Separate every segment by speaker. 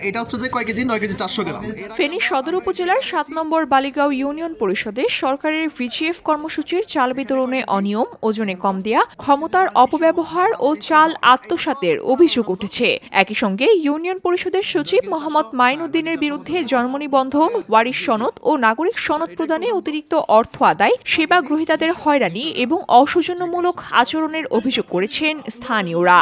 Speaker 1: এটা হচ্ছে যে কয় কেজি 9 কেজি 400 গ্রাম।
Speaker 2: ফেনী সদর উপজেলার ৭ নম্বর বালিগাঁও ইউনিয়ন পরিষদে সরকারের ভিজিএফ কর্মসূচির চাল বিতরণে অনিয়ম, ওজনে কম দেয়া, ক্ষমতার অপব্যবহার ও চাল আত্মসাতের অভিযোগ উঠেছে। একই সঙ্গে ইউনিয়ন পরিষদের সচিব মোহাম্মদ মাইনুদ্দিনের বিরুদ্ধে জন্ম নিবন্ধন, ওয়ারিশ সনদ ও নাগরিক সনদ প্রদানে অতিরিক্ত অর্থ আদায়, সেবা গ্রহীতাদের হয়রানি এবং অসৌজন্যমূলক আচরণের অভিযোগ করেছেন স্থানীয়রা।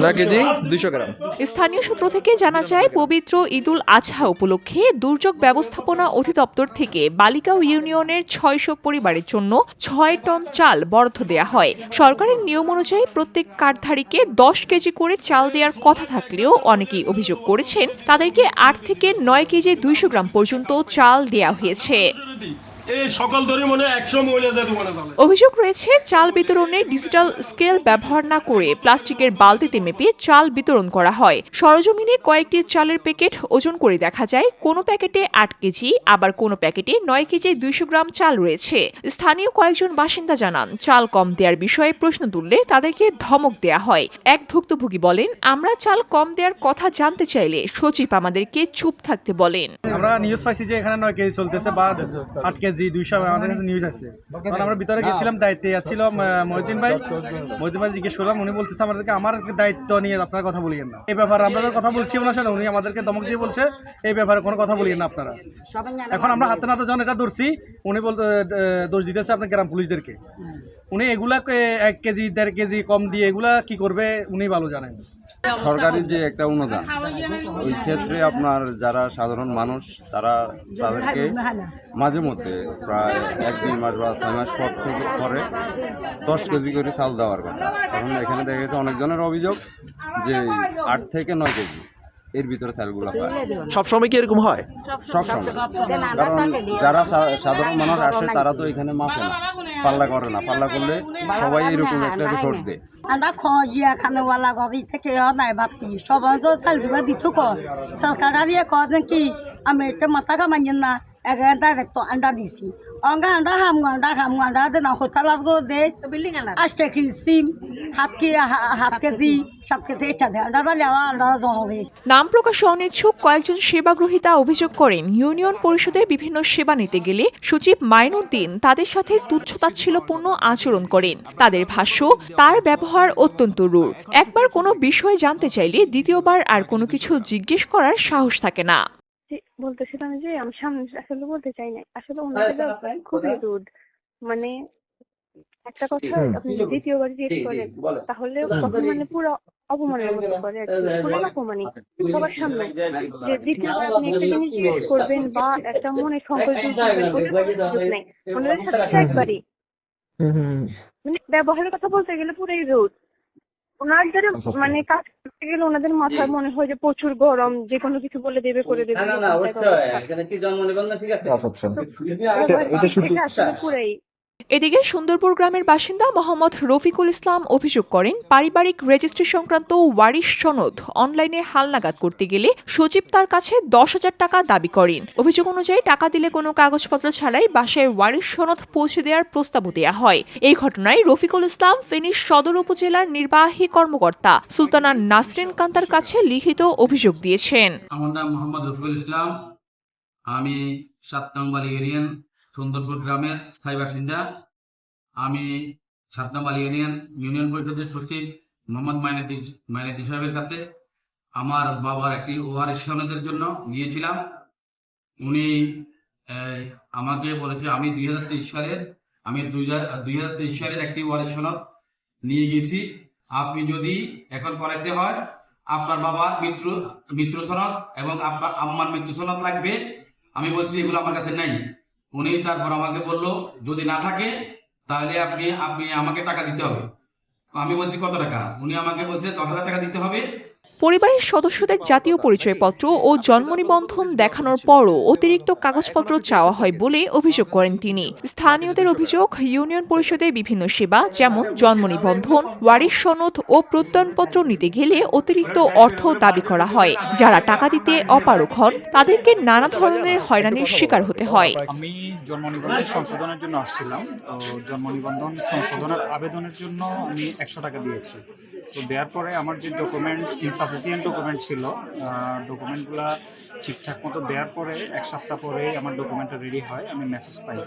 Speaker 1: 9 কেজি 200 গ্রাম।
Speaker 2: স্থানীয় সূত্র থেকে জানা যায়, পবিত্র ঈদুল আজহা উপলক্ষে দুর্যোগ ব্যবস্থাপনা অধিদপ্তর থেকে বালিগাঁও ইউনিয়নের ৬০০ পরিবারের জন্য ৬ টন চাল বরাদ্দ দেয়া হয়। সরকারের নিয়ম অনুযায়ী প্রত্যেক কার্ডধারীকে ১০ কেজি করে চাল দেওয়ার কথা থাকলেও অনেকেই অভিযোগ করেছেন তাদেরকে ৮ থেকে ৯ কেজি ২০০ গ্রাম পর্যন্ত চাল দেওয়া হয়েছে। অভিযোগ রয়েছে, চাল বিতরণে ডিজিটাল স্কেল ব্যবহার না করে প্লাস্টিকের বালতিতে মেপে চাল বিতরণ করা হয়। সরজমিনে কয়েকটি চালের প্যাকেট ওজন করে দেখা যায় কোনো প্যাকেটে ৮ কেজি, আবার কোনো প্যাকেটে ৯ কেজি ২০০ গ্রাম চাল রয়েছে। স্থানীয় কয়েকজন বাসিন্দা জানান, চাল কম দেওয়ার বিষয়ে প্রশ্ন তুললে তাদেরকে ধমক দেয়া হয়। এক ভুক্তভোগী বলেন, আমরা চাল কম দেওয়ার কথা জানতে চাইলে সচিব আমাদেরকে চুপ থাকতে বলেন।
Speaker 3: আমরা নিউজ পাইছি যে এখানে 9 কেজি চলতেছে বা 8 কেজি 200, আমাদের কাছে নিউজ আছে। তখন আমরা ভিতরে গেছিলাম, দায়িত্বে ছিল মহিউদ্দিন ভাই জিজ্ঞেস করলাম, উনি বলতেছে আমাদেরকে আমার দায়িত্ব নিয়ে আপনারা কথা বলিয়েন না। এই ব্যাপারে আমরা কথা বলছি ওনার সাথে, উনি আমাদেরকে ধমক দিয়ে বলছে এই ব্যাপারে কোনো কথা বলিয়েন না আপনারা। এখন আমরা হাতে নাতে যখন এটা ধরছি, উনি বলতে দোষ দিতেছে আপনার গ্রাম পুলিশদেরকে। উনি এগুলা 1 কেজি 1.5 কেজি কম দিয়ে এগুলা কি করবে উনি ভালো জানেন।
Speaker 4: সরকারি যে একটা অনুদান, ওই ক্ষেত্রে আপনার যারা সাধারণ মানুষ তাদেরকে মাঝে মধ্যে প্রায় 1-2 মাস বা 6 মাস পরে 10 কেজি করে চাল দেওয়ার কথা। কারণ এখানে দেখা গেছে অনেকজনের অভিযোগ যে 8 থেকে 9 কেজি এর ভিতরে চালগুলো পায়।
Speaker 1: সবসময় কি এরকম হয়?
Speaker 4: সবসময়। কারণ যারা সাধারণ মানুষ আসে তারা তো এখানে মাপে না, পাল্লা করে না। পাল্লা করলে সবাই এরকম একটা রিপোর্ট দেয়।
Speaker 5: আমরা খিয়া খানেওয়ালা গড়ি থেকে নাই বাতি সবাই তো চাল দিবা দিত সরকার কি আমি এটা মাথা কামাইন না এগার ডাইরেক্ট আন্ডা দিছি অঙ্গা আন্ডা হামু আন্ডা দেন হোটেলার গো দে 8 কেজি সিম 7 কেজি 7 কেজি এটা দে আন্ডা লেওয়া আন্ডা জমে।
Speaker 2: নাম প্রকাশে অনিচ্ছুক কয়েকজন সেবাগ্রহীতা অভিযোগ করেন, ইউনিয়ন পরিষদের বিভিন্ন সেবা নিতে গেলে সচিব মাইনুদ্দিন তাদের সাথে তুচ্ছতাচ্ছিল্যপূর্ণ আচরণ করেন। তাদের ভাষ্য, তার ব্যবহার অত্যন্ত রূঢ়। একবার কোনো বিষয় জানতে চাইলে দ্বিতীয়বার আর কোনো কিছু জিজ্ঞেস করার সাহস থাকে না।
Speaker 6: বলতেছিলাম যে আমি সামনে আসলে বলতে চাই না, আসলে ওনাদের খুবই রুড। মানে একটা কথা আপনি যদি দ্বিতীয়বার জিজ্ঞেস করেন তাহলে তখন মানে পুরো অপমানের মতো করে আর কি, পুরো অপমানই সবার সামনে। যে দ্বিতীয়বার আপনি একটা জিনিস জিজ্ঞেস করবেন বা একটা মনে সংকোচ নাই, ওনাদের সাথে একবারই মানে ব্যবহারের কথা বলতে গেলে পুরোই রুড। ওনাদের মানে কাজ করতে গেলে ওনাদের মাথায় মনে হয় যে প্রচুর গরম, যে কোনো কিছু বলে দেবে করে দেবে। পুরাই।
Speaker 2: এদিকে সুন্দরপুর গ্রামের বাসিন্দা মোহাম্মদ রফিকুল ইসলাম অভিযোগ করেন, পারিবারিক রেজিস্ট্রি সংক্রান্ত ওয়ারিশ সনদ অনলাইনে হালনাগাদ করতে গেলে সচিব তার কাছে 10,000 টাকা দাবি করেন। অভিযোগ অনুযায়ী টাকা দিলে কোনো কাগজপত্র ছাড়াই বাসায় ওয়ারিশ সনদ পৌঁছে দেওয়ার প্রস্তাবও দেওয়া হয়। এই ঘটনায় রফিকুল ইসলাম ফেনী সদর উপজেলার নির্বাহী কর্মকর্তা সুলতানা নাসরিন কান্তার কাছে লিখিত অভিযোগ দিয়েছেন।
Speaker 7: আমার নাম মোহাম্মদ রফিকুল ইসলাম, আমি 7 নম্বর ইউনিয়ন সুন্দরপুর গ্রামের স্থায়ী বাসিন্দা। আমি 7 নম্বর ইউনিয়ন পরিষদের সচিব মোহাম্মদ মাইনুদ্দিন সাহেবের কাছে আমার বাবার একটি ওয়ারিশ সনদের জন্য গিয়েছিলাম। উনি আমাকে বলেছে আমি 2023 সালের একটি ওয়ারিশ সনদ নিয়ে গেছি, আপনি যদি এখন করাইতে হয় আপনার বাবার মৃত্যু সনদ এবং আপনার আম্মার মৃত্যু সনদ লাগবে। আমি বলছি এগুলো আমার কাছে নাই। উনি তারপর আমাকে বললো যদি না থাকে তাহলে আপনি আমাকে টাকা দিতে হবে। আমি বলছি কত টাকা? উনি আমাকে বলছে 10,000 টাকা দিতে হবে।
Speaker 2: পরিবারের সদস্যদের জাতীয় পরিচয়পত্র ও জন্ম নিবন্ধন দেখানোর পরও অতিরিক্ত কাগজপত্র চাওয়া হয় বলে অভিযোগ করেন তিনি। স্থানীয়দের অভিযোগ, ইউনিয়ন পরিষদে বিভিন্ন সেবা যেমন জন্ম নিবন্ধন, ওয়ারিশ সনদ ও প্রত্যয়নপত্র নিতে গেলে অতিরিক্ত অর্থ দাবি করা হয়। যারা টাকা দিতে অপারগ হন তাদেরকে নানা ধরনের হয়রানির শিকার হতে হয়।
Speaker 8: আমি জন্ম নিবন্ধন সংশোধনের জন্য আসছিলাম। জন্ম নিবন্ধন সংশোধনের আবেদনের জন্য আমি 100 টাকা দিয়েছি। তো দেওয়ার পরে আমার যে ডকুমেন্ট ইনসাফিসিয়েন্ট ডকুমেন্ট ছিল, ডকুমেন্টগুলো ঠিকঠাক মতো দেওয়ার পরে 1 সপ্তাহ পরে আমার ডকুমেন্টটা রেডি হয়, আমি মেসেজ পাই।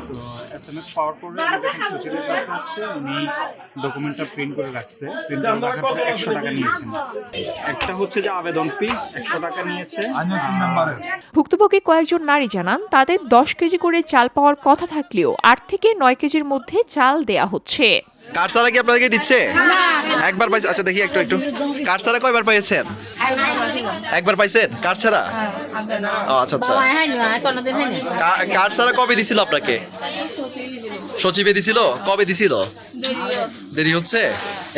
Speaker 8: তো SMS পাওয়ার পরে আমি যখন সচিবের কাছে আসছে, উনি ডকুমেন্টটা প্রিন্ট করে রাখছে। প্রিন্ট করে রাখার পরে 100 টাকা নিয়েছেন। একটা হচ্ছে যে আবেদন ফি 100 টাকা নিয়েছে।
Speaker 2: ভুক্তভোগী কয়েকজন নারী জানান তাদের 10 কেজি করে চাল পাওয়ার কথা থাকলেও 8 থেকে 9 কেজির মধ্যে চাল দেয়া হচ্ছে।
Speaker 1: কার্ড ছাড়া কি আপনাদেরকে দিচ্ছে? একবার পাইছে? আচ্ছা দেখি একটু কার্ড ছাড়া কয়বার পাইছেন? একবার পাইছেন কার্ড ছাড়া? ও আচ্ছা আচ্ছা। কার্ড ছাড়া কবে দিছিল আপনাকে? সচিবে দিছিল? কবে দিছিল? দেরি হচ্ছে,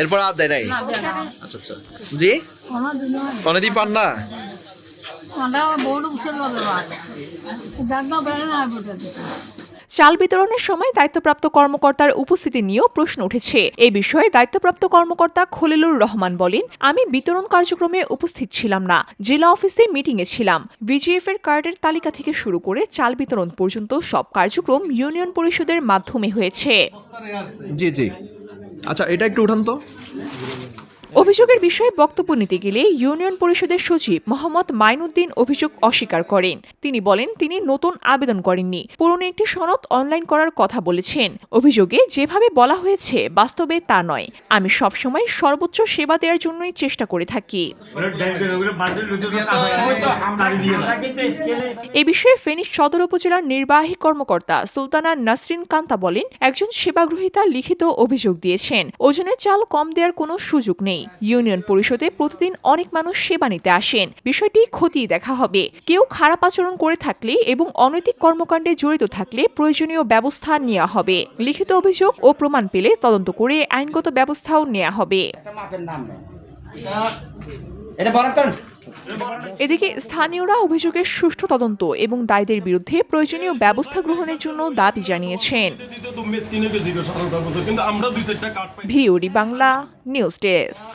Speaker 1: এরপর আর দেয় নাই? আচ্ছা আচ্ছা। জি, কোনদিন পান না?
Speaker 2: চাল বিতরণের সময় দায়িত্বপ্রাপ্ত কর্মকর্তার উপস্থিতি নিয়েও প্রশ্ন উঠেছে। এ বিষয়ে দায়িত্বপ্রাপ্ত কর্মকর্তা খলিলুর রহমান বলেন, আমি বিতরণ কার্যক্রমে উপস্থিত ছিলাম না, জেলা অফিসে মিটিংয়ে ছিলাম। বিজিএফ এর কার্ডের তালিকা থেকে শুরু করে চাল বিতরণ পর্যন্ত সব কার্যক্রম ইউনিয়ন পরিষদের মাধ্যমে হয়েছে।
Speaker 1: জি জি। আচ্ছা এটা একটু উঠান তো।
Speaker 2: অভিযোগের বিষয়ে বক্তব্য নিতে গেলে ইউনিয়ন পরিষদের সচিব মোহাম্মদ মাইনুদ্দিন অভিযোগ অস্বীকার করেন। তিনি বলেন তিনি নতুন আবেদন করেননি, পুরনো একটি সনদ অনলাইন করার কথা বলেছেন। অভিযোগে যেভাবে বলা হয়েছে বাস্তবে তা নয়। আমি সবসময় সর্বোচ্চ সেবা দেওয়ার জন্যই চেষ্টা করে থাকি। এ বিষয়ে ফেনী সদর উপজেলার নির্বাহী কর্মকর্তা সুলতানা নাসরিন কান্তা বলেন, একজন সেবাগ্রহীতা লিখিত অভিযোগ দিয়েছেন ওজনে চাল কম দেওয়ার কোনো সুযোগ নেই। ইউনিয়ন পরিষদে প্রতিদিন অনেক মানুষ সেবা নিতে আসেন, বিষয়টি খতিয়ে দেখা হবে। কেউ খারাপ আচরণ করে থাকলে এবং অনৈতিক কর্মকাণ্ডে জড়িত থাকলে প্রয়োজনীয় ব্যবস্থা নেওয়া হবে। লিখিত অভিযোগ ও প্রমাণ পেলে তদন্ত করে আইনগত ব্যবস্থাও নেওয়া হবে। এদিকে স্থানীয়রা অভিযোগের সুষ্ঠু তদন্ত এবং দায়ীদের বিরুদ্ধে প্রয়োজনীয় ব্যবস্থা গ্রহণের জন্য দাবি জানিয়েছেন। VOD Bangla news desk.